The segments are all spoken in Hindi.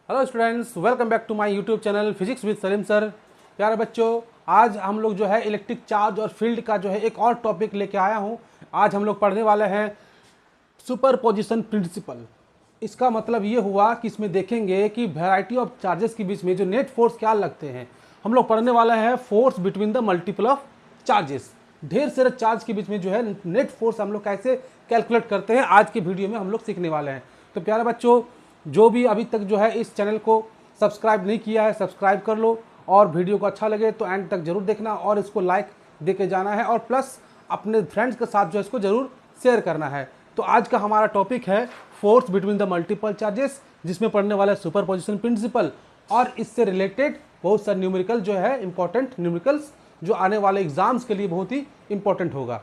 Hello students, welcome back to my YouTube channel physics with Salim sir. प्यारे बच्चों, आज हम लोग जो है इलेक्ट्रिक चार्ज और फील्ड का जो है एक और टॉपिक लेके आया हूँ। आज हम लोग पढ़ने वाले हैं सुपरपोजिशन प्रिंसिपल। इसका मतलब ये हुआ कि इसमें देखेंगे कि वैरायटी ऑफ चार्जेस के बीच में जो नेट फोर्स क्या लगते हैं। हम लोग पढ़ने वाले हैं force between the multiple of charges. ढेर सारे चार्ज के बीच में जो है नेट फोर्स हम लोग कैसे कैलकुलेट करते हैं, आज की वीडियो में हम लोग सीखने वाले हैं। तो प्यारे बच्चों, जो भी अभी तक जो है इस चैनल को सब्सक्राइब नहीं किया है, सब्सक्राइब कर लो और वीडियो को अच्छा लगे तो एंड तक जरूर देखना और इसको लाइक दे के जाना है और प्लस अपने फ्रेंड्स के साथ जो है इसको जरूर शेयर करना है। तो आज का हमारा टॉपिक है force between the multiple charges, जिसमें पढ़ने वाला है सुपरपोजिशन प्रिंसिपल और इससे रिलेटेड बहुत सारे न्यूमेरिकल जो है इंपॉर्टेंट न्यूमेरिकल्स जो आने वाले एग्जाम्स के लिए बहुत ही इंपॉर्टेंट होगा।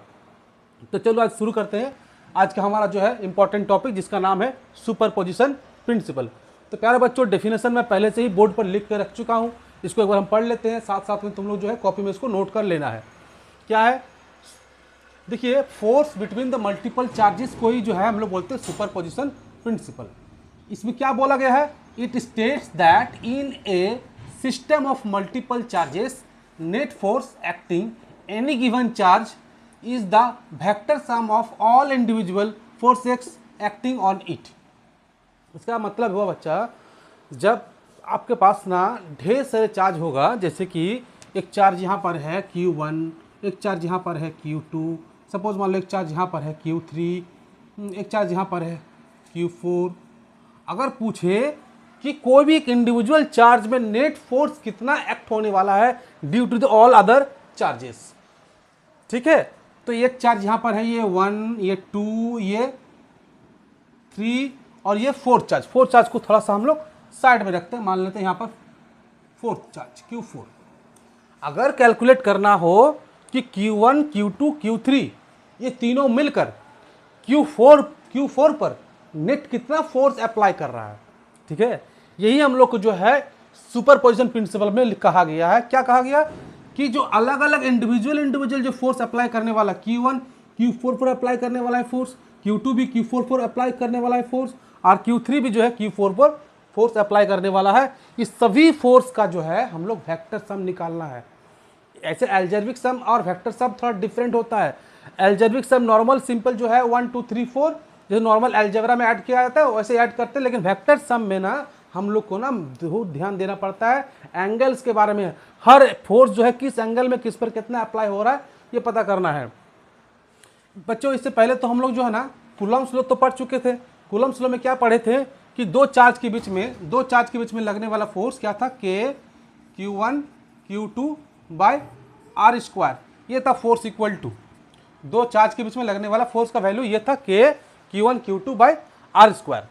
तो चलो आज शुरू करते हैं आज का हमारा जो है इंपॉर्टेंट टॉपिक, जिसका नाम है सुपरपोजिशन प्रिंसिपल। तो प्यारे बच्चों, डेफिनेशन मैं पहले से ही बोर्ड पर लिख कर रख चुका हूँ, इसको एक बार हम पढ़ लेते हैं, साथ साथ में तुम लोग जो है कॉपी में इसको नोट कर लेना है। क्या है, देखिए, force between the multiple charges को ही जो है हम लोग बोलते हैं सुपरपोजिशन प्रिंसिपल। इसमें क्या बोला गया है, it states that in A system of multiple charges net force acting any given charge is the vector sum of all individual forces acting on it. इसका मतलब हुआ बच्चा, जब आपके पास ना ढेर सारे चार्ज होगा, जैसे कि एक चार्ज यहाँ पर है Q1, एक चार्ज यहाँ पर है Q2, सपोज मान लो एक चार्ज यहाँ पर है Q3, एक चार्ज यहाँ पर है Q4। अगर पूछे कि कोई भी एक इंडिविजुअल चार्ज में नेट फोर्स कितना एक्ट होने वाला है due to the all other charges, ठीक है, तो एक चार्ज यहाँ पर है, ये 1, ये 2, ये 3 और ये फोर्थ चार्ज। फोर्थ चार्ज को थोड़ा सा हम लोग साइड में रखते हैं, मान लेते हैं यहाँ पर फोर्थ चार्ज Q4। अगर कैलकुलेट करना हो कि Q1, Q2, Q3 ये तीनों मिलकर Q4 पर नेट कितना फोर्स अप्लाई कर रहा है, ठीक है, यही हम लोग को जो है सुपरपोजिशन प्रिंसिपल में कहा गया है। क्या कहा गया कि जो अलग अलग इंडिविजुअल जो फोर्स अप्लाई करने वाला, Q1 Q4 पर अप्लाई करने वाला है फोर्स, Q2 भी Q4 पर अप्लाई करने वाला है फोर्स और Q3 भी जो है Q4 पर फोर्स अप्लाई करने वाला है। इस सभी फोर्स का जो है हम लोग वेक्टर सम निकालना है। ऐसे एल्जेब्रिक सम और वेक्टर सम थोड़ा डिफरेंट होता है। एल्जेब्रिक सम नॉर्मल सिंपल जो है 1 2 3 4 जो नॉर्मल एल्जेब्रा में ऐड किया जाता है वैसे ऐड करते हैं, लेकिन वेक्टर सम में ना हम लोग को ना बहुत ध्यान देना पड़ता है एंगल्स के बारे में। हर फोर्स जो है किस एंगल में किस पर कितना अप्लाई हो रहा है ये पता करना है बच्चों। इससे पहले तो हम लोग जो है ना कूलम्ब्स लॉ तो पढ़ चुके थे। कूलम्ब्स लॉ में क्या पढ़े थे कि दो चार्ज के बीच में लगने वाला फोर्स क्या था, K Q1 Q2 bye R square, ये था फोर्स इक्वल टू दो चार्ज के बीच में लगने वाला फोर्स का वैल्यू ये था K Q1 Q2 bye R square.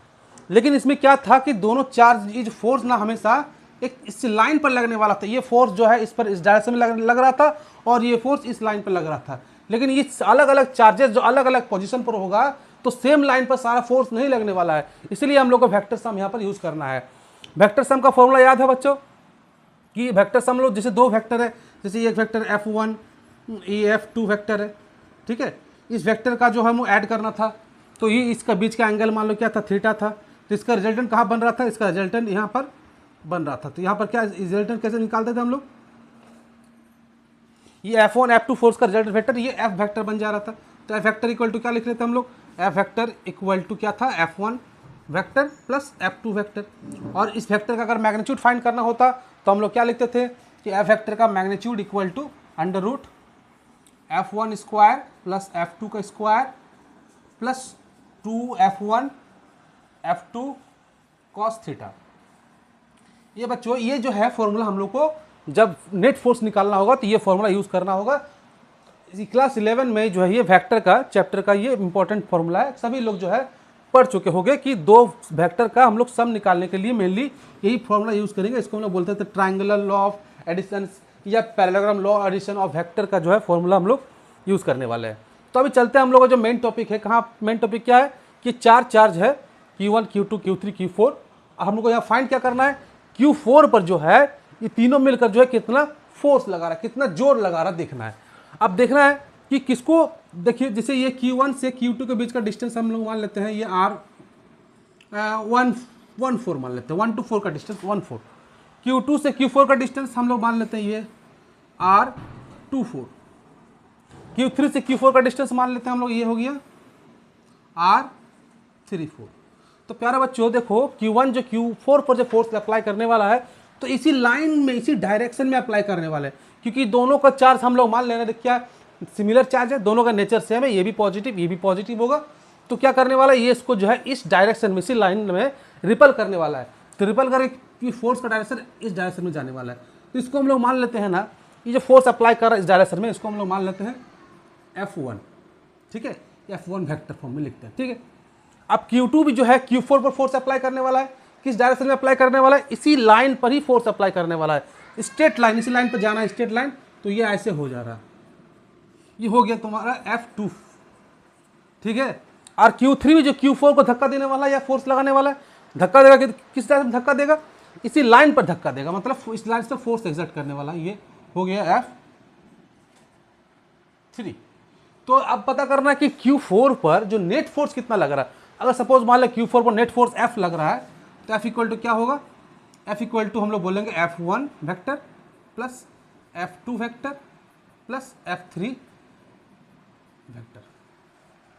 लेकिन इसमें क्या था कि दोनों चार्ज ये जो फोर्स ना हमेशा एक इस लाइन पर लगने वाला था। ये फोर्स जो है इस पर इस डायरेक्शन में लग रहा था और ये फोर्स इस लाइन पर लग रहा था। लेकिन ये अलग अलग चार्जेस जो अलग अलग पोजीशन पर होगा तो सेम लाइन पर सारा फोर्स नहीं लगने वाला है, इसलिए हम लोग को वेक्टर सम यहाँ पर यूज करना है। वेक्टर सम का फॉर्मूला याद है बच्चों कि वेक्टर सम लोग जैसे दो वेक्टर है, जैसे एक वेक्टर F1 ये F2 वेक्टर है, ठीक है, इस वेक्टर का जो हम ऐड करना था तो ये इसका बीच का एंगल मान लो क्या था, थीटा था। तो इसका रिजल्टेंट कहाँ बन रहा था, इसका रिजल्टेंट यहाँ पर बन रहा था। तो यहाँ पर क्या रिजल्टेंट कैसे निकालते थे हम लोग, ये F1 F2 फोर्स का रिजल्टेंट वेक्टर ये F वेक्टर बन जा रहा था। तो F वेक्टर इक्वल टू क्या लिख रहे थे हम लोग, F वेक्टर इक्वल टू क्या था, F1 vector plus F2 vector. और इस वेक्टर का अगर मैग्नीट्यूड फाइंड करना होता तो हम लोग क्या लिखते थे कि F वेक्टर का magnitude equal to under root F1 square plus F2 का square plus 2F1 F2 cos theta. ये बच्चों ये जो है फॉर्मूला हम लोग को जब नेट फोर्स निकालना होगा तो ये फॉर्मूला यूज करना होगा। क्लास 11 में जो है ये वेक्टर का चैप्टर का ये इंपॉर्टेंट फॉर्मूला है, सभी लोग जो है पढ़ चुके होंगे कि दो वेक्टर का हम लोग सम निकालने के लिए मेनली यही फॉर्मूला यूज करेंगे। इसको हम लोग बोलते थे ट्रायंगुलर लॉ ऑफ एडिशन या parallelogram law addition of vector का जो है फॉर्मूला हम लोग यूज करने वाले हैं। तो अभी चलते हैं हम लोग का जो मेन टॉपिक है, कहाँ मेन टॉपिक क्या है कि चार चार्ज है Q1 Q2 Q3 Q4। हम लोग को यहाँ फाइंड क्या करना है, Q4 पर जो है ये तीनों मिलकर जो है कितना फोर्स लगा रहा है, कितना जोर लगा रहा है देखना है। अब देखना है कि किसको, देखिए जैसे ये Q1 से Q2 के बीच का डिस्टेंस हम लोग मान लेते हैं ये R 1 1 4 मान लेते हैं, 1 to 4 का डिस्टेंस 1 4। Q2 से Q4 का डिस्टेंस हम लोग मान लेते हैं ये R24। Q3 से Q4 का डिस्टेंस मान लेते हैं हम लोग, ये हो गया R34। तो प्यारा बच्चों देखो Q1 जो Q4 पर जो फोर्स अप्लाई करने वाला है तो इसी लाइन में इसी डायरेक्शन में अप्लाई करने वाला है, क्योंकि दोनों का चार्ज हम लोग मान लेना क्या सिमिलर चार्ज है, दोनों का नेचर सेम है, ये भी पॉजिटिव ये भी पॉजिटिव होगा। तो क्या करने वाला है, ये इसको जो है इस डायरेक्शन में इसी लाइन में रिपल करने वाला है। तो रिपल करके फोर्स का डायरेक्शन इस डायरेक्शन में जाने वाला है। तो इसको हम लोग मान लेते हैं ना, ये जो फोर्स अप्लाई कर रहा है इस डायरेक्शन में, इसको हम लोग मान लेते हैं F1, ठीक है, F1 वेक्टर फॉर्म में लिखते हैं, ठीक है। अब Q2 भी जो है Q4 पर फोर्स अप्लाई करने वाला है, किस डायरेक्शन में अप्लाई करने वाला है, इसी लाइन पर ही फोर्स अप्लाई करने वाला है, स्ट्रेट लाइन, इसी लाइन पर जाना है स्ट्रेट लाइन। तो ये ऐसे हो जा रहा है, ये हो गया तुम्हारा F2, ठीक है। और Q3 भी जो Q4 को धक्का देने वाला है या फोर्स लगाने वाला है, धक्का देगा किस डायरेक्शन में धक्का देगा, इसी लाइन पर धक्का देगा, मतलब इस लाइन से फोर्स एक्सर्ट करने वाला है। ये हो गया F3। तो अब पता करना है कि Q4 पर जो नेट फोर्स कितना लग रहा है। अगर सपोज मान ले Q4 पर नेट फोर्स F लग रहा है तो F इक्वल टू क्या होगा, F इक्वल टू हम लोग बोलेंगे F1 vector plus F2 vector plus F3 vector,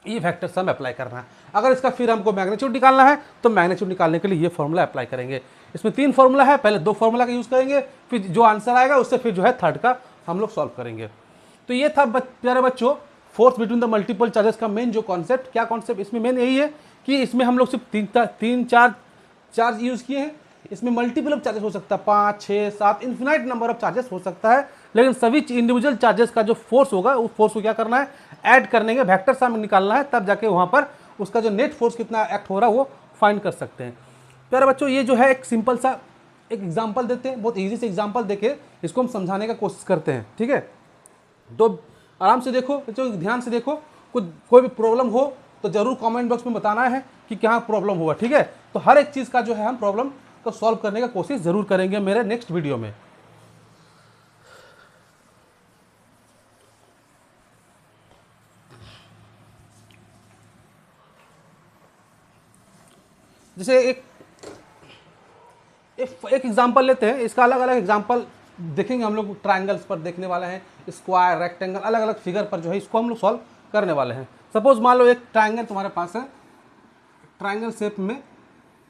ये वेक्टर सम अप्लाई करना है। अगर इसका फिर हमको मैग्नीट्यूड निकालना है तो मैग्नीट्यूड निकालने के लिए ये फॉर्मूला अप्लाई करेंगे। इसमें 3 फॉर्मूला है, पहले 2 फॉर्मूला का यूज़ करेंगे, फिर जो आंसर आएगा उससे फिर जो है थर्ड का हम लोग सॉल्व करेंगे। तो ये था प्यारे बच्चों force between the multiple charges का मेन जो कॉन्सेप्ट। क्या कॉन्सेप्ट इसमें मेन यही है कि इसमें हम लोग सिर्फ तीन चार चार्ज यूज़ किए हैं। इसमें मल्टीपल ऑफ चार्जेस हो सकता है, 5 6 7 इन्फिनाइट नंबर ऑफ चार्जेस हो सकता है, लेकिन सभी इंडिविजुअल चार्जेस का जो फोर्स होगा उस फोर्स को क्या करना है, ऐड करने के वेक्टर सम निकालना है, तब जाके वहाँ पर उसका जो नेट फोर्स कितना एक्ट हो रहा है वो फाइंड कर सकते हैं। प्यारे बच्चों ये जो है एक सिंपल सा एक एग्जाम्पल देते हैं, बहुत ईजी से एग्जाम्पल देके इसको हम समझाने का कोशिश करते हैं, ठीक है। तो आराम से देखो बच्चों, ध्यान से देखो, कोई भी प्रॉब्लम हो तो जरूर कमेंट बॉक्स में बताना है कि क्या प्रॉब्लम हुआ, ठीक है। तो हर एक चीज़ का जो है हम प्रॉब्लम को सॉल्व करने का कोशिश जरूर करेंगे मेरे नेक्स्ट वीडियो में। जैसे एक एग्जांपल लेते हैं, इसका अलग अलग एग्जांपल देखेंगे हम लोग, ट्रायंगल्स पर देखने वाले हैं, स्क्वायर रेक्टेंगल अलग अलग फिगर पर जो है इसको हम लोग सॉल्व करने वाले हैं। सपोज मान लो एक ट्रायंगल तुम्हारे पास है, ट्रायंगल शेप में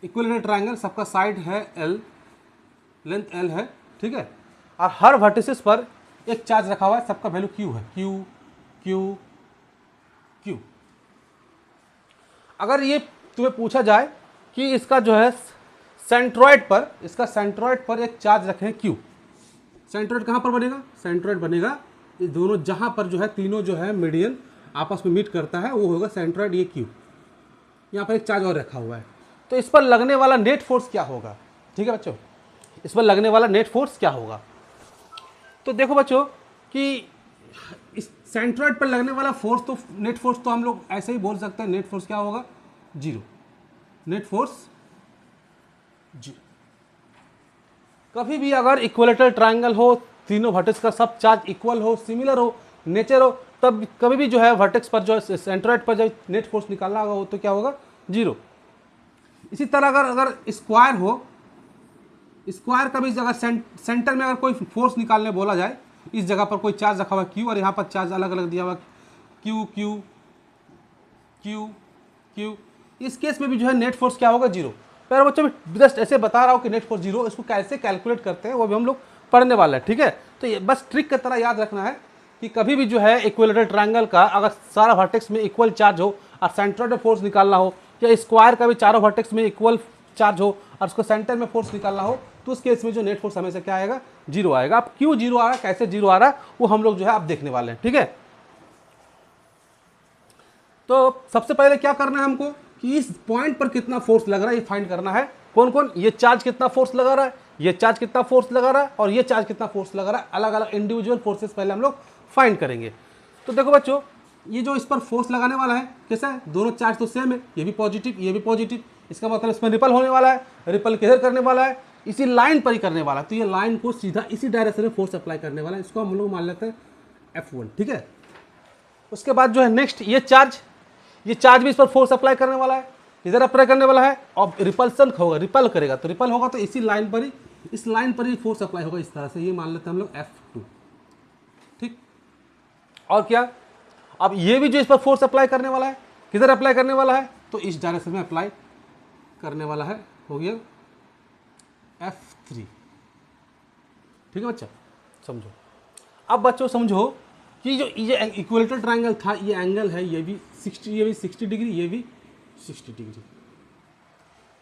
इक्विलेटरल ट्रायंगल, सबका साइड है L, लेंथ L है, ठीक है, और हर वर्टिसेस पर एक चार्ज रखा हुआ है, सबका वैल्यू Q है, Q Q Q। अगर ये तुम्हें पूछा जाए कि इसका जो है सेंट्रॉइड पर, इसका सेंट्रॉइड पर एक चार्ज रखें Q, सेंट्रॉइड कहाँ पर बनेगा, सेंट्रॉइड बनेगा ये दोनों जहाँ पर जो है तीनों जो है मीडियन आपस में मीट करता है वो होगा सेंट्रॉइड, ये Q। यहाँ पर एक चार्ज और रखा हुआ है, तो इस पर लगने वाला नेट फोर्स क्या होगा, ठीक है बच्चों, इस पर लगने वाला नेट फोर्स क्या होगा। तो देखो बच्चों कि इस सेंट्रॉइड पर लगने वाला फोर्स तो नेट फोर्स तो हम लोग ऐसे ही बोल सकते हैं, नेट फोर्स क्या होगा, 0, नेट फोर्स 0। कभी भी अगर इक्विलेटरल ट्रायंगल हो, तीनों वर्टेक्स का सब चार्ज इक्वल हो, सिमिलर हो, नेचर हो, तब कभी भी जो है वर्टेक्स पर जो है सेंट्रॉइड पर जब नेट फोर्स निकालना होगा तो क्या होगा, 0। इसी तरह अगर स्क्वायर हो, स्क्वायर का भी जगह सेंटर में अगर कोई फोर्स निकालने बोला जाए, इस जगह पर कोई चार्ज रखा हुआ है Q और यहाँ पर चार्ज अलग अलग दिया हुआ Q Q Q Q, इस केस में भी जो है नेट फोर्स क्या होगा, 0। पर बच्चों मैं जस्ट ऐसे बता रहा हूँ कि नेट फोर्स 0, इसको कैसे कैलकुलेट करते हैं वो भी हम लोग पढ़ने वाले हैं, ठीक है। तो ये बस ट्रिक की तरह याद रखना है कि कभी भी जो है इक्विलेटरल ट्रायंगल का अगर सारा वर्टेक्स में इक्वल चार्ज हो और सेंट्रॉइड में फोर्स निकालना हो, या स्क्वायर का भी चारों वर्टेक्स में इक्वल चार्ज हो और उसको सेंटर में फोर्स निकालना हो, तो उस केस में जो नेट फोर्स हमेशा क्या आएगा, 0 आएगा। अब क्यों 0 आ रहा है, कैसे 0 आ रहा है, वो हम लोग जो है आप देखने वाले हैं, ठीक है। तो सबसे पहले क्या करना है हमको कि इस पॉइंट पर कितना फोर्स लग रहा है ये फाइंड करना है। कौन कौन, ये चार्ज कितना फोर्स लगा रहा है, ये चार्ज कितना फोर्स लगा रहा है और ये चार्ज कितना फोर्स लगा रहा है, अलग अलग इंडिविजुअल फोर्सेस पहले हम लोग फाइंड करेंगे। तो देखो बच्चों ये जो इस पर फोर्स लगाने वाला है कैसा है, दोनों चार्ज तो सेम है, ये भी पॉजिटिव ये भी पॉजिटिव, इसका मतलब इसमें रिपल होने वाला है, रिपल किधर करने वाला है, इसी लाइन पर ही करने वाला है। तो ये लाइन को सीधा इसी डायरेक्शन में फोर्स अप्लाई करने वाला है, इसको हम लोग मान लेते हैं F1, ठीक है। उसके बाद जो है नेक्स्ट ये चार्ज भी इस पर फोर्स अप्लाई करने वाला है, किधर अप्लाई करने वाला है, और रिपल्सन होगा, रिपल करेगा, तो रिपल होगा तो इसी लाइन पर ही, इस लाइन पर ही फोर्स अप्लाई होगा, इस तरह से। ये मान लेते हैं हम लोग F2, ठीक। और क्या, अब ये भी जो इस पर फोर्स अप्लाई करने वाला है, किधर अप्लाई करने वाला है, तो इस डायरेक्शन में अप्लाई करने वाला है, हो गया F3, ठीक है बच्चा, समझो। अब बच्चों समझो कि जो ये इक्विलेटरल ट्रायंगल था, ये एंगल है, ये भी 60, ये भी 60 डिग्री, ये भी 60 डिग्री।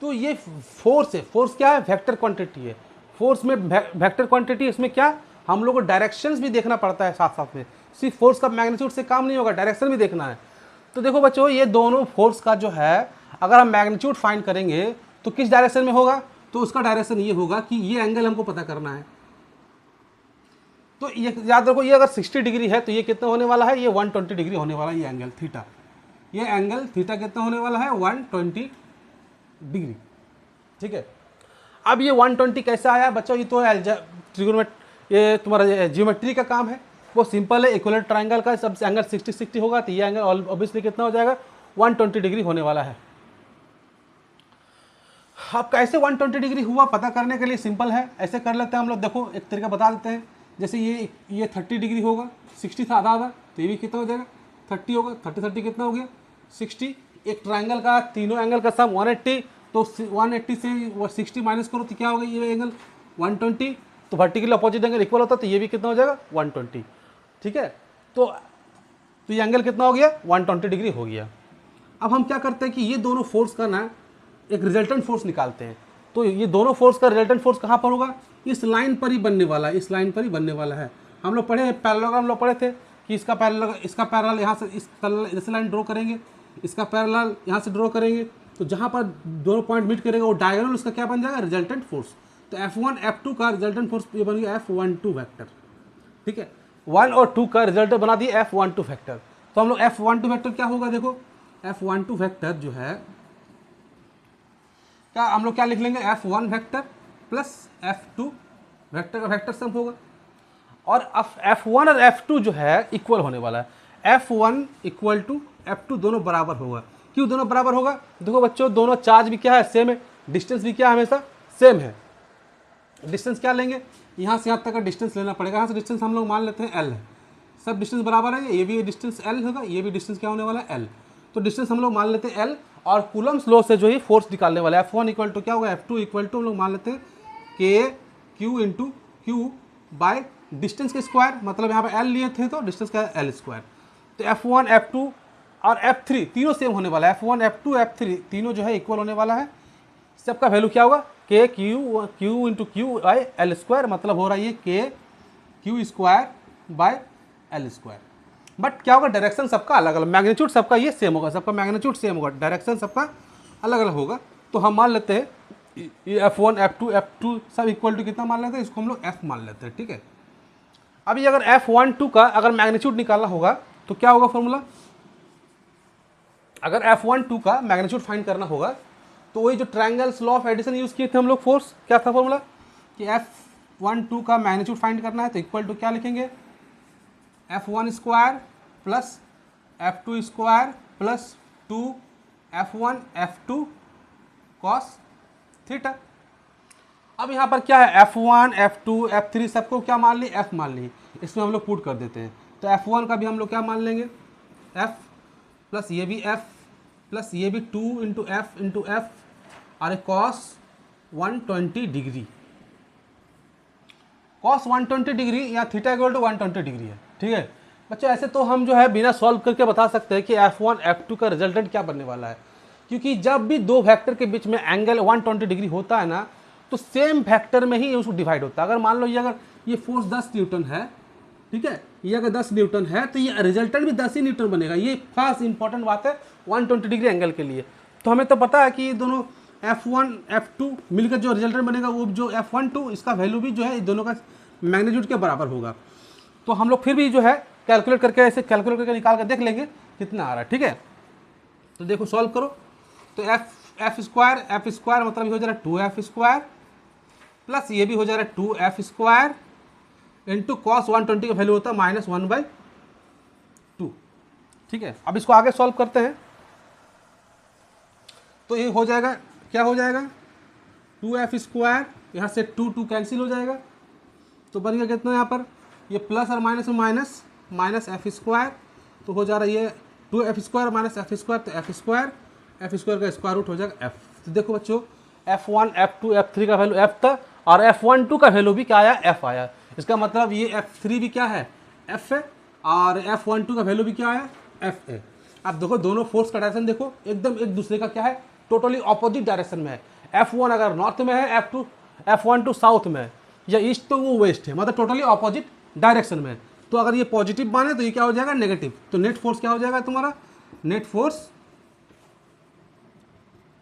तो ये फोर्स है, फोर्स क्या है, वेक्टर क्वांटिटी है। फोर्स में वेक्टर क्वांटिटी, इसमें क्या, हम लोग को डायरेक्शंस भी देखना पड़ता है साथ साथ में, सिर्फ फोर्स का मैग्नीट्यूड से काम नहीं होगा, डायरेक्शन भी देखना है। तो देखो बच्चों, ये दोनों फोर्स का जो है, अगर हम मैग्नीट्यूड फाइंड करेंगे तो किस डायरेक्शन में होगा, तो उसका डायरेक्शन ये होगा कि ये एंगल हमको पता करना है। तो ये याद रखो, ये अगर 60 डिग्री है तो ये कितना होने वाला है, ये 120 डिग्री होने वाला है, ये एंगल थीटा, ये एंगल थीटा कितना होने वाला है, 120 डिग्री, ठीक है। अब ये 120 कैसे आया बच्चों, ये तो ये तुम्हारा जियोमेट्री का काम है, वो सिंपल है। इक्विलेटरल ट्रायंगल का सब एंगल 60 होगा, तो ये एंगल ऑब्वियसली कितना हो जाएगा, 120 डिग्री होने वाला है। अब कैसे 120 डिग्री हुआ पता करने के लिए सिंपल है, ऐसे कर लेते हैं हम लोग। देखो एक तरीका बता देते हैं, जैसे ये 30 डिग्री होगा, 60 था आधा आधा, तो ये भी कितना हो जाएगा, 30 होगा, 30 कितना हो गया, 60। एक ट्रायंगल का तीनों एंगल का सम 180, तो 180 से 60 माइनस करो तो क्या होगा, ये एंगल 120, तो वर्टिकल अपोजिट एंगल इक्वल होता है, तो ये भी कितना हो जाएगा, 120, ठीक है। तो ये एंगल कितना हो गया, 120 डिग्री हो गया। अब हम क्या करते हैं कि ये दोनों फोर्स का ना एक रिजल्टेंट फोर्स निकालते हैं। तो ये दोनों फोर्स का रिजल्टेंट फोर्स कहाँ पर होगा, इस लाइन पर ही बनने वाला है, इस लाइन पर ही बनने वाला है। हम लोग पढ़े पैरेललोग्राम, लोग पढ़े थे कि इसका पैरेलल यहाँ से, इस जैसे लाइन ड्रॉ करेंगे, इसका पैरेलल यहाँ से ड्रॉ करेंगे, तो जहाँ पर दोनों पॉइंट मीट करेगा वो डायगोनल उसका क्या बन जाएगा, रिजल्टेंट फोर्स। तो F1 F2 का रिजल्टेंट फोर्स ये बन गया F12 वेक्टर, ठीक है। 1 और 2 का रिजल्ट बना दिए F12 वेक्टर। तो हम लोग F12 वेक्टर क्या होगा, देखो F12 वेक्टर जो है, क्या हम लोग क्या लिख लेंगे, F1 vector plus F2 vector का वेक्टर सम होगा। और F1 और F2 जो है इक्वल होने वाला है, F1 इक्वल टू F2 दोनों बराबर होगा। क्यों दोनों बराबर होगा, देखो बच्चों, दोनों चार्ज भी क्या है, सेम है, डिस्टेंस भी क्या है, हमेशा सेम है। डिस्टेंस क्या लेंगे, यहाँ से यहाँ तक का डिस्टेंस लेना पड़ेगा। यहाँ से डिस्टेंस हम लोग मान लेते हैं L है, सब डिस्टेंस बराबर है, ये भी डिस्टेंस L होगा, ये भी डिस्टेंस क्या होने वाला है, L। तो डिस्टेंस हम लोग मान लेते हैं L, और कूलम्स लॉ से जो है फोर्स निकालने वाला है, F1 इक्वल टू क्या होगा, F2 इक्वल टू हम लोग मान लेते हैं K Q into Q by distance के स्क्वायर, मतलब यहाँ पे L लिए थे तो डिस्टेंस का L स्क्वायर। तो F1 F2 और F3 तीनों सेम होने वाला है, F1 F2 F3 तीनों जो है इक्वल होने वाला है। सबका वैल्यू क्या होगा, K Q into Q by L square, मतलब हो रहा है ये K Q square by L square. But क्या होगा, डायरेक्शन सबका अलग अलग, मैग्नीट्यूड सबका ये सेम होगा, सबका मैग्नीट्यूड सेम होगा, डायरेक्शन सबका अलग अलग होगा। तो हम मान लेते हैं ये F1 F2 सब इक्वल टू कितना मान लेते हैं, इसको हम लोग F मान लेते हैं, ठीक है। अभी अगर F12 का अगर मैग्नीट्यूड निकालना होगा तो क्या होगा फॉर्मूला, अगर F12 का मैग्नीट्यूड फाइंड करना होगा तो वही जो triangles law of addition use किए थे हम लोग, फोर्स क्या था फॉर्मूला, कि F12 का मैग्नीट्यूड फाइंड करना है तो इक्वल टू क्या लिखेंगे, F1 square plus F2 square plus 2 F1 F2 cos theta. अब यहाँ पर क्या है, F1 F2 F3 सबको क्या मान ली, F मान ली, इसमें हम लोग पुट कर देते हैं। तो F1 का भी हम लोग क्या मान लेंगे, F प्लस ये भी F प्लस ये भी 2 इंटू F और कॉस 120 डिग्री, कॉस 120 डिग्री या थीटा इक्वल टू 120 डिग्री है, ठीक है बच्चों। ऐसे तो हम जो है बिना सॉल्व करके बता सकते हैं कि F1 F2 का रिजल्टेंट क्या बनने वाला है, क्योंकि जब भी दो वेक्टर के बीच में एंगल 120 डिग्री होता है ना, तो सेम वेक्टर में ही उसको डिवाइड होता है। अगर मान लो ये अगर ये फोर्स 10 न्यूटन है, ठीक है, ये अगर 10 न्यूटन है तो ये रिजल्टेंट भी 10 ही न्यूटन बनेगा। ये खास इंपॉर्टेंट बात है 120 डिग्री एंगल के लिए। तो हमें तो पता है कि ये दोनों F1 F2 मिलकर जो रिजल्टेंट बनेगा वो जो F12 इसका वैल्यू भी जो है दोनों का मैग्नीट्यूड के बराबर होगा। तो हम लोग फिर भी जो है कैलकुलेट करके ऐसे कैलकुलेट करके निकाल कर देख लेंगे कितना आ रहा है, ठीक है। तो देखो सॉल्व करो, तो एफ स्क्वायर मतलब ये हो जा रहा है 2F स्क्वायर प्लस ये भी हो जा रहा है 2F स्क्वायर इंटू कॉस 120 का वैल्यू होता है -1/2, ठीक है। अब इसको आगे सॉल्व करते हैं। तो ये हो जाएगा, क्या हो जाएगा 2f², यहाँ से 2 कैंसिल हो जाएगा, तो बन गया कितना यहाँ पर, ये प्लस और माइनस में माइनस, माइनस f², तो हो जा रहा है ये 2f² माइनस f², तो f² का स्क्वायर रूट हो जाएगा f। तो देखो बच्चों f1 f2 f3 का वैल्यू f था और f1 2 का वैल्यू भी क्या आया, f आया। इसका मतलब ये f3 भी क्या है, f है, और f1 2 का वैल्यू भी क्या आया, f है। अब देखो दोनों फोर्स का डायरेक्शन देखो एकदम एक दूसरे का क्या है, टोटली ऑपोजिट डायरेक्शन में है। f1 अगर नॉर्थ में है, f1 2 साउथ में है, या ईस्ट तो वो वेस्ट है, मतलब टोटली ऑपोजिट डायरेक्शन में है। तो अगर ये पॉजिटिव माने तो ये क्या हो जाएगा, नेगेटिव। तो नेट फोर्स क्या हो जाएगा तुम्हारा, net force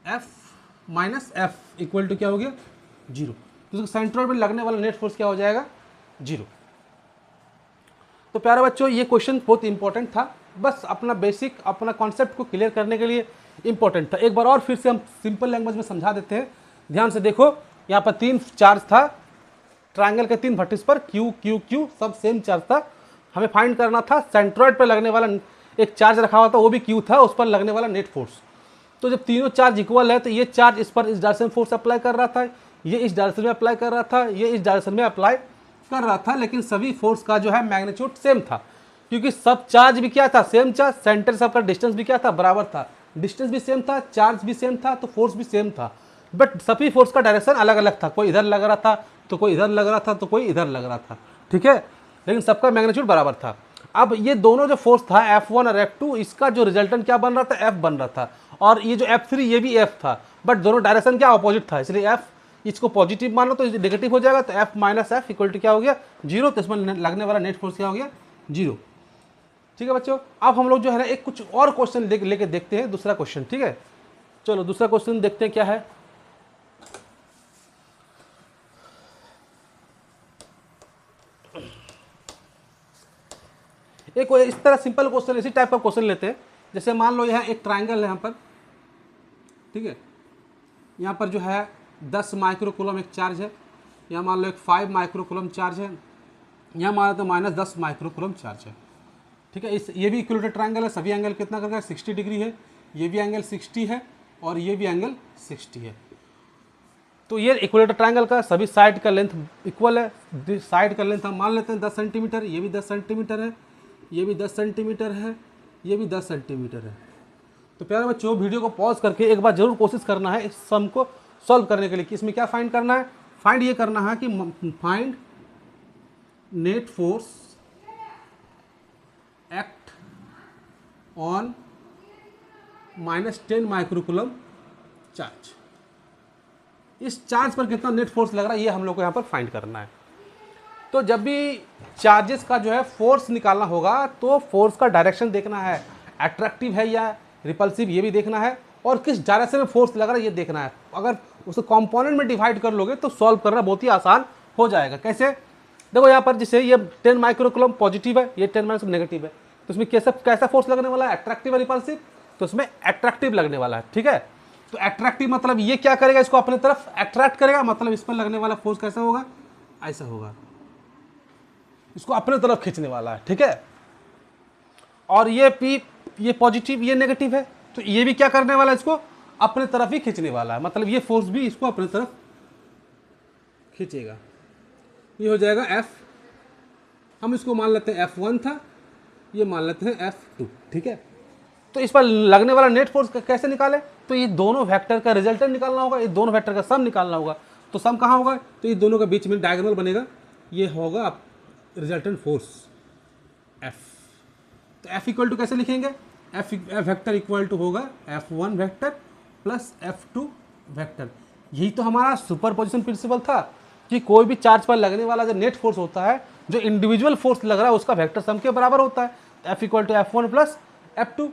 F minus F equal to क्या हो गया, 0। तो सेंट्रोइड में लगने वाला नेट फोर्स क्या हो जाएगा, 0। तो प्यारे बच्चों ये क्वेश्चन बहुत इंपॉर्टेंट था, बस अपना बेसिक अपना कॉन्सेप्ट को क्लियर करने के लिए इंपॉर्टेंट था। एक बार और फिर से हम सिंपल लैंग्वेज में समझा देते हैं। ध्यान से देखो, यहाँ पर 3 चार्ज था, ट्रायंगल के 3 वर्टिस पर Q Q Q सब सेम चार्ज था। हमें फाइंड करना था सेंट्रोइड पर लगने वाला एक चार्ज रखा हुआ था, वो भी Q था, उस पर लगने वाला नेट फोर्स। तो जब तीनों चार्ज इक्वल है तो ये चार्ज इस पर इस डायरेक्शन में फोर्स अप्लाई कर रहा था, ये इस डायरेक्शन में अप्लाई कर रहा था, ये इस डायरेक्शन में अप्लाई कर रहा था, लेकिन सभी फोर्स का जो है मैग्नीट्यूड सेम था, क्योंकि सब चार्ज भी क्या था, सेम चार्ज, सेंटर से आपका डिस्टेंस भी क्या था, बराबर था, डिस्टेंस भी सेम था, चार्ज भी सेम था, तो फोर्स भी सेम था। बट सभी फोर्स का डायरेक्शन अलग अलग था, कोई इधर लग रहा था तो कोई इधर लग रहा था तो कोई इधर लग रहा था, ठीक है, लेकिन सबका मैग्नीट्यूड बराबर था। अब ये दोनों जो फोर्स था F1 और F2, इसका जो रिजल्टेंट क्या बन रहा था, F बन रहा था, और ये जो F3 ये भी F था, बट दोनों डायरेक्शन क्या अपोजिट था, इसलिए F इसको पॉजिटिव मानो तो नेगेटिव हो जाएगा, तो F minus F equal to क्या हो गया, 0। तो इसमें लगने वाला नेट फोर्स क्या हो गया, 0। ठीक है बच्चों, अब हम लोग जो है ना एक कुछ और क्वेश्चन लेके देखते हैं, दूसरा क्वेश्चन, ठीक है। चलो दूसरा क्वेश्चन देखते हैं क्या है। एक इस तरह सिंपल क्वेश्चन, इसी टाइप का क्वेश्चन लेते हैं। जैसे मान लो यहाँ एक ट्रायंगल है यहाँ पर, ठीक है, यहाँ पर जो है 10 माइक्रोकूलम एक चार्ज है, यहाँ मान लो एक 5 माइक्रोकूलम चार्ज है, यहाँ मान लो तो माइनस 10 माइक्रोकूलम चार्ज है, ठीक है। इस ये भी इक्विलेटरल ट्रायंगल है, सभी एंगल कितना करके 60 डिग्री है, ये भी एंगल 60 है और ये भी एंगल 60 है। तो ये इक्विलेटरल ट्रायंगल का सभी साइड का लेंथ इक्वल है, साइड का लेंथ हम मान लेते हैं 10 सेंटीमीटर, ये भी 10 सेंटीमीटर है, ये भी 10 सेंटीमीटर है, ये भी 10 सेंटीमीटर है। तो प्यारे बच्चों वीडियो को पॉज करके एक बार जरूर कोशिश करना है इस सम को सॉल्व करने के लिए कि इसमें क्या फाइंड करना है। फाइंड ये करना है कि find net force act on -10 microcoulomb charge. इस चार्ज पर कितना नेट फोर्स लग रहा है ये हम लोग को यहाँ पर फाइंड करना है। तो जब भी चार्जेस का जो है फोर्स निकालना होगा तो फोर्स का डायरेक्शन देखना है, अट्रैक्टिव है या रिपल्सिव ये भी देखना है, और किस डायरेक्शन में फोर्स लग रहा है ये देखना है। अगर उसको कंपोनेंट में डिवाइड कर लोगे तो सॉल्व करना बहुत ही आसान हो जाएगा। कैसे, देखो यहाँ पर जैसे ये 10 माइक्रोकूलम पॉजिटिव है, ये 10 माइक्रोकूलम नेगेटिव है, तो इसमें कैसा फोर्स लगने वाला है, अट्रैक्टिव और रिपल्सिव, तो इसमें अट्रैक्टिव लगने वाला है, ठीक है। तो अट्रैक्टिव मतलब ये क्या करेगा, इसको अपने तरफ अट्रैक्ट करेगा, मतलब इस पर लगने वाला फोर्स कैसा होगा, ऐसा होगा, इसको अपने तरफ खींचने वाला है, ठीक है। और ये P ये पॉजिटिव ये नेगेटिव है, तो ये भी क्या करने वाला है, इसको अपने तरफ ही खींचने वाला है, मतलब ये फोर्स भी इसको अपने तरफ खींचेगा। ये हो जाएगा F, हम इसको मान लेते हैं F1 था, ये मान लेते हैं F2, ठीक है। तो इस पर लगने वाला नेट फोर्स कैसे निकाले, तो ये दोनों वेक्टर का रिजल्टेंट निकालना होगा, ये दोनों वेक्टर का सम निकालना होगा। तो सम कहाँ होगा, तो ये दोनों के बीच में डायगोनल बनेगा, ये होगा रिजल्टेंट फोर्स F। तो F इक्वल टू कैसे लिखेंगे, F वेक्टर इक्वल टू होगा F1 vector plus F2 vector. यही तो हमारा सुपरपोजिशन प्रिंसिपल था कि कोई भी चार्ज पर लगने वाला जो नेट फोर्स होता है, जो इंडिविजुअल फोर्स लग रहा है उसका वेक्टर सम के बराबर होता है। F equal to F1 plus F2।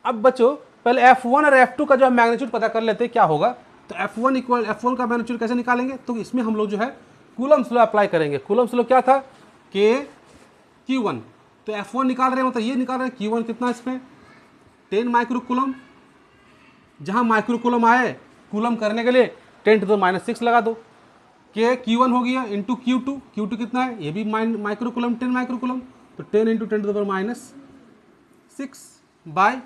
अब बच्चों पहले F1 और F2 का जो मैग्नीट्यूड पता कर लेते हैं क्या होगा। तो F1 का मैग्नीट्यूड कैसे निकालेंगे, तो इसमें हम लोग जो है कूलम्स लॉ अप्लाई करेंगे। कूलम्स लॉ क्या था, K Q1, तो F1 निकाल रहे हैं, मतलब ये निकाल रहे हैं, Q1 कितना इसमें 10 माइक्रोकूलम, जहाँ माइक्रोकूलम आए कूलम करने के लिए 10 to the -6 लगा दो, K Q1 हो गया इंटू Q2 कितना है, ये भी माइक्रोकूलम 10 माइक्रोकूलम, तो 10 × 10 to the -6 by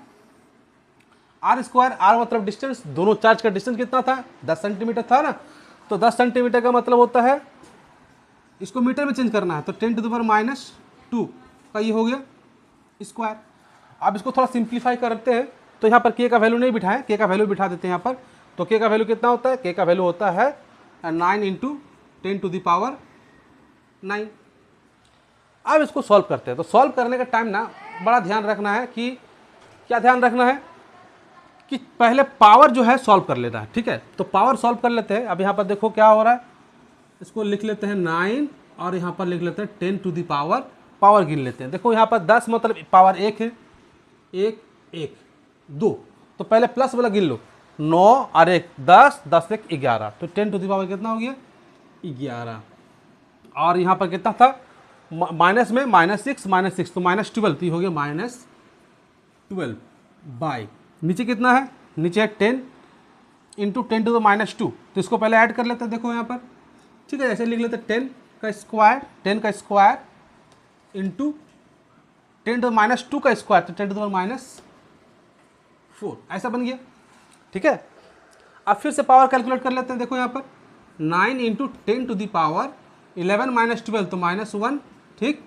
r square, r मतलब डिस्टेंस, दोनों चार्ज का डिस्टेंस कितना था 10 सेंटीमीटर था ना, तो 10 सेंटीमीटर का मतलब होता है, इसको मीटर में चेंज करना है तो 10⁻⁻² का ये हो गया स्क्वायर। अब इसको थोड़ा सिंप्लीफाई करते हैं तो यहाँ पर के का वैल्यू नहीं बिठाएं, के का वैल्यू बिठा देते हैं यहाँ पर। तो के का वैल्यू कितना होता है, के का वैल्यू होता है 9 × 10⁻⁹। अब इसको सॉल्व करते हैं। तो सॉल्व करने का टाइम ना बड़ा ध्यान रखना है कि क्या ध्यान रखना है कि पहले पावर जो है सॉल्व कर लेना है, ठीक है। तो पावर सॉल्व कर लेते हैं। अब यहाँ पर देखो क्या हो रहा है, इसको लिख लेते हैं 9 और यहाँ पर लिख लेते हैं 10 पावर गिन लेते हैं। देखो यहाँ पर 10 मतलब पावर 1 है, 1 1 2, तो पहले प्लस वाला गिन लो, 9 और 1 10, 10 1 11, तो 10 कितना हो गया 11। और यहाँ पर कितना था माइनस में -6 -6 तो -12, तो ये हो गया -12 बाई, नीचे कितना है, नीचे है 10 × 10⁻², तो इसको पहले ऐड कर लेते हैं। देखो यहाँ पर, ठीक है, ऐसे लिख लेते हैं 10 का स्क्वायर इंटू 10⁻² का स्क्वायर, तो 10⁻⁴ ऐसा बन गया, ठीक है। अब फिर से पावर कैलकुलेट कर लेते हैं। देखो यहाँ पर 9 × 10⁻11 -12 तो -1, ठीक।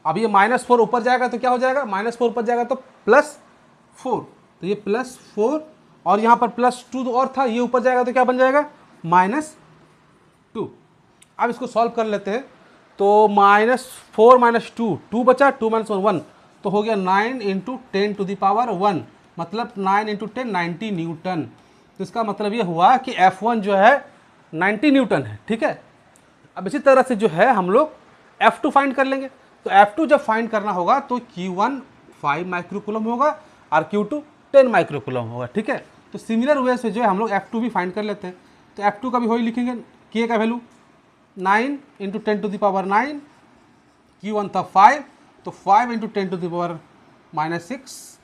अब ये -4 ऊपर जाएगा तो क्या हो जाएगा, -4 ऊपर जाएगा तो +4, तो ये +4 और यहाँ पर +2 तो और था, ये ऊपर जाएगा तो क्या बन जाएगा -2। अब इसको सॉल्व कर लेते हैं। तो -4 -2 2 बचा, 2 - 1 1, तो हो गया 9 × 10⁻1, मतलब 9 × 10 90 न्यूटन। तो इसका मतलब ये हुआ कि F1 जो है 90 न्यूटन है, ठीक है। अब इसी तरह से जो है हम लोग F2 फाइंड कर लेंगे। तो F2 जब फाइंड करना होगा तो Q1 5 माइक्रोकूलम होगा और Q2 10 माइक्रोकूलम होगा, ठीक है। तो सिमिलर वे से जो है हम लोग F2 भी फाइंड कर लेते हैं। तो F2 का भी वही लिखेंगे, K का वैल्यू 9 × 10⁻9, Q1 था 5, तो 5 × 10⁻⁻6,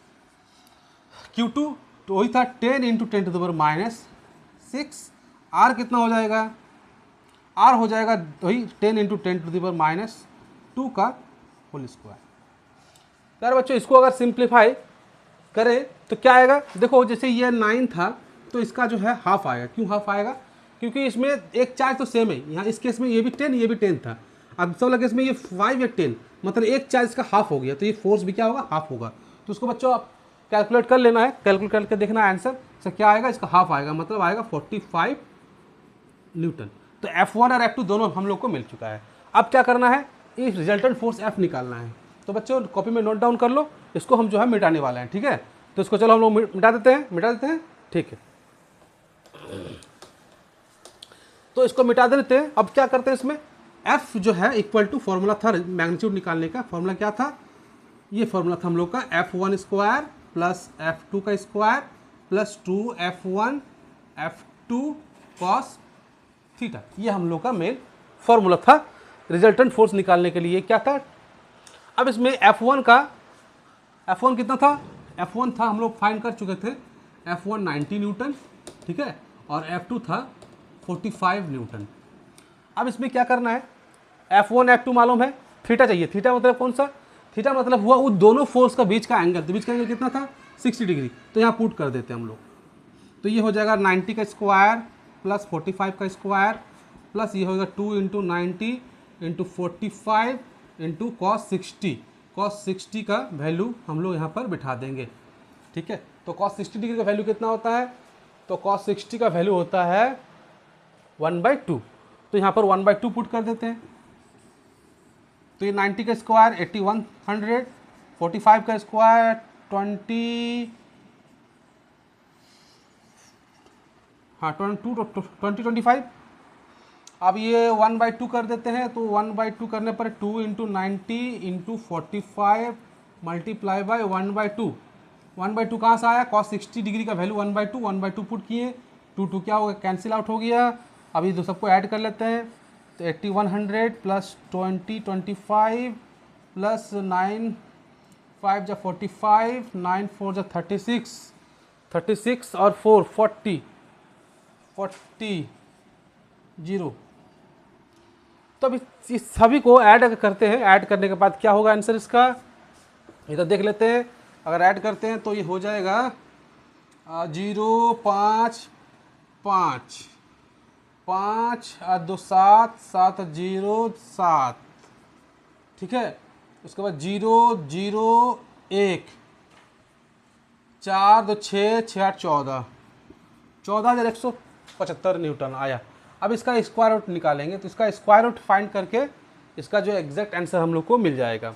Q2 तो वही था 10 × 10⁻6, R कितना हो जाएगा, R हो जाएगा वही 10 × 10⁻² का होल स्क्वायर। यार बच्चों इसको अगर सिंप्लीफाई करें तो क्या आएगा, देखो जैसे ये 9 था तो इसका जो है हाफ आएगा। क्यों हाफ आएगा, क्योंकि इसमें एक चार्ज तो सेम है, यहाँ इस केस में ये भी 10 ये भी 10 था। अब सब केस में ये 5 या 10, मतलब एक चार्ज का हाफ हो गया, तो ये फोर्स भी क्या होगा, हाफ होगा। तो उसको बच्चों आप कैलकुलेट कर लेना है, कैलकुलेट करके देखना है आंसर से क्या आएगा, इसका हाफ आएगा, मतलब आएगा 45 न्यूटन। तो F1 और F2 दोनों हम लोग को मिल चुका है। अब क्या करना है, इस रिजल्टेंट फोर्स F निकालना है। तो बच्चों कॉपी में नोट डाउन कर लो, इसको हम जो है मिटाने वाले हैं, ठीक है। तो इसको चलो हम लोग मिटा देते हैं, ठीक है। तो इसको मिटा देते हैं। अब क्या करते हैं, इसमें F जो है इक्वल टू फॉर्मूला था मैग्नीट्यूड निकालने का, फॉर्मूला क्या था, ये फॉर्मूला था हम लोग का F1 स्क्वायर प्लस F2 का square plus 2F1 F2 cos theta, ये हम लोग का मेन फॉर्मूला था रिजल्टेंट फोर्स निकालने के लिए। क्या था, अब इसमें F1 कितना था, F1 था हम लोग फाइंड कर चुके थे, F1 90 न्यूटन, ठीक है, और F2 था 45 न्यूटन। अब इसमें क्या करना है, F1 F2 मालूम है, थीटा चाहिए। थीटा मतलब कौन सा, थीटा मतलब हुआ उन दोनों फोर्स का बीच का एंगल। तो बीच का एंगल कितना था 60 डिग्री, तो यहाँ पुट कर देते हैं हम लोग। तो ये हो जाएगा 90 का स्क्वायर प्लस 45 का स्क्वायर प्लस ये होगा 2 × 90 × 45 × cos 60 का वैल्यू हम लोग यहाँ पर बिठा देंगे, ठीक है। तो cos 60 डिग्री का वैल्यू कितना होता है, तो cos 60 का वैल्यू होता है 1/2। तो यहाँ पर 1/2 पुट कर देते हैं। तो ये 90 का स्क्वायर 8100, 45 का स्क्वायर 2025। अब ये 1/2 कर देते हैं, तो 1/2 करने पर 2 × 90 × 45 मल्टीप्लाई बाय 1/2। 1/2 कहाँ से आया, cos 60 डिग्री का वैल्यू 1/2 पुट किए, 2 क्या हो गया, कैंसिल आउट हो गया। अब ये दो सबको ऐड कर लेते हैं, तो 8100 प्लस 2025 प्लस 9 5 जा 45, 9 4 जा 36 और 4 40 0। तो अभी इस सभी को ऐड करते हैं, ऐड करने के बाद क्या होगा आंसर इसका, इधर देख लेते हैं। अगर ऐड करते हैं तो ये हो जाएगा 055 5 और 2 7 7 0 7, ठीक है। उसके बाद 001 4 2 6 6 8 14, 14,175 न्यूटन आया। अब इसका स्क्वायर रूट निकालेंगे, तो इसका स्क्वायर रूट फाइंड करके इसका जो एग्जैक्ट आंसर हम लोग को मिल जाएगा।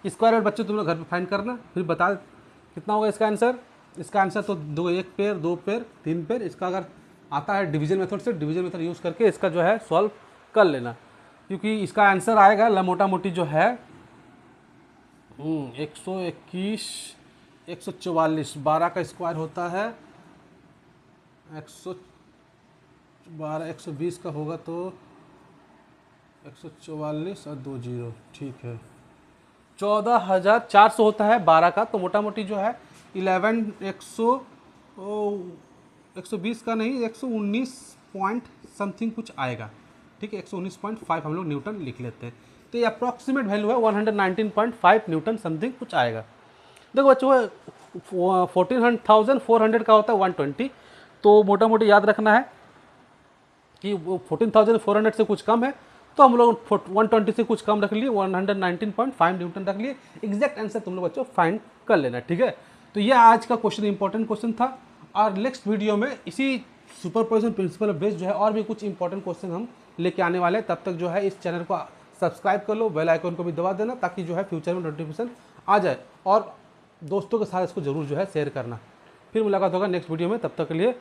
स्क्वायर रूट बच्चों तुम लोग घर पे फाइंड करना, फिर बता कितना होगा इसका आंसर। इसका आंसर तो 2 1 पेयर 2 पेयर 3 पेयर, इसका अगर आता है डिवीजन मेथड से, डिवीजन मेथड यूज़ करके इसका जो है सॉल्व कर लेना, क्योंकि इसका आंसर आएगा मोटा मोटी जो है 121 144, 12 का स्क्वायर होता है 112, 120 का होगा तो 144 और 2 0, ठीक है 14,400 होता है 12 का, तो मोटा मोटी जो है 120 का नहीं 119 पॉइंट समथिंग कुछ आएगा, ठीक है 119.5 हम लोग न्यूटन लिख लेते हैं। तो ये अप्रॉक्सीमेट वैल्यू है 119.5 न्यूटन समथिंग कुछ आएगा। देखो बच्चों 14,400 का होता है 120, तो मोटा मोटी याद रखना है कि वो 14,400 से कुछ कम है, तो हम लोग 120 से कुछ कम रख लिए, 119.5 न्यूटन रख लिए। एग्जैक्ट आंसर तुम लोग बच्चों फाइंड कर लेना, ठीक है। तो ये आज का क्वेश्चन इंपॉर्टेंट क्वेश्चन था, और नेक्स्ट वीडियो में इसी सुपरपोजिशन प्रिंसिपल बेस्ड जो है और भी कुछ इंपॉर्टेंट क्वेश्चन हम लेके आने वाले हैं। तब तक जो है इस चैनल को सब्सक्राइब कर लो, बेल आइकन को भी दबा देना, ताकि जो है फ्यूचर में नोटिफिकेशन आ जाए, और दोस्तों के साथ इसको जरूर जो है शेयर करना। फिर मुलाकात होगा नेक्स्ट वीडियो में, तब तक के लिए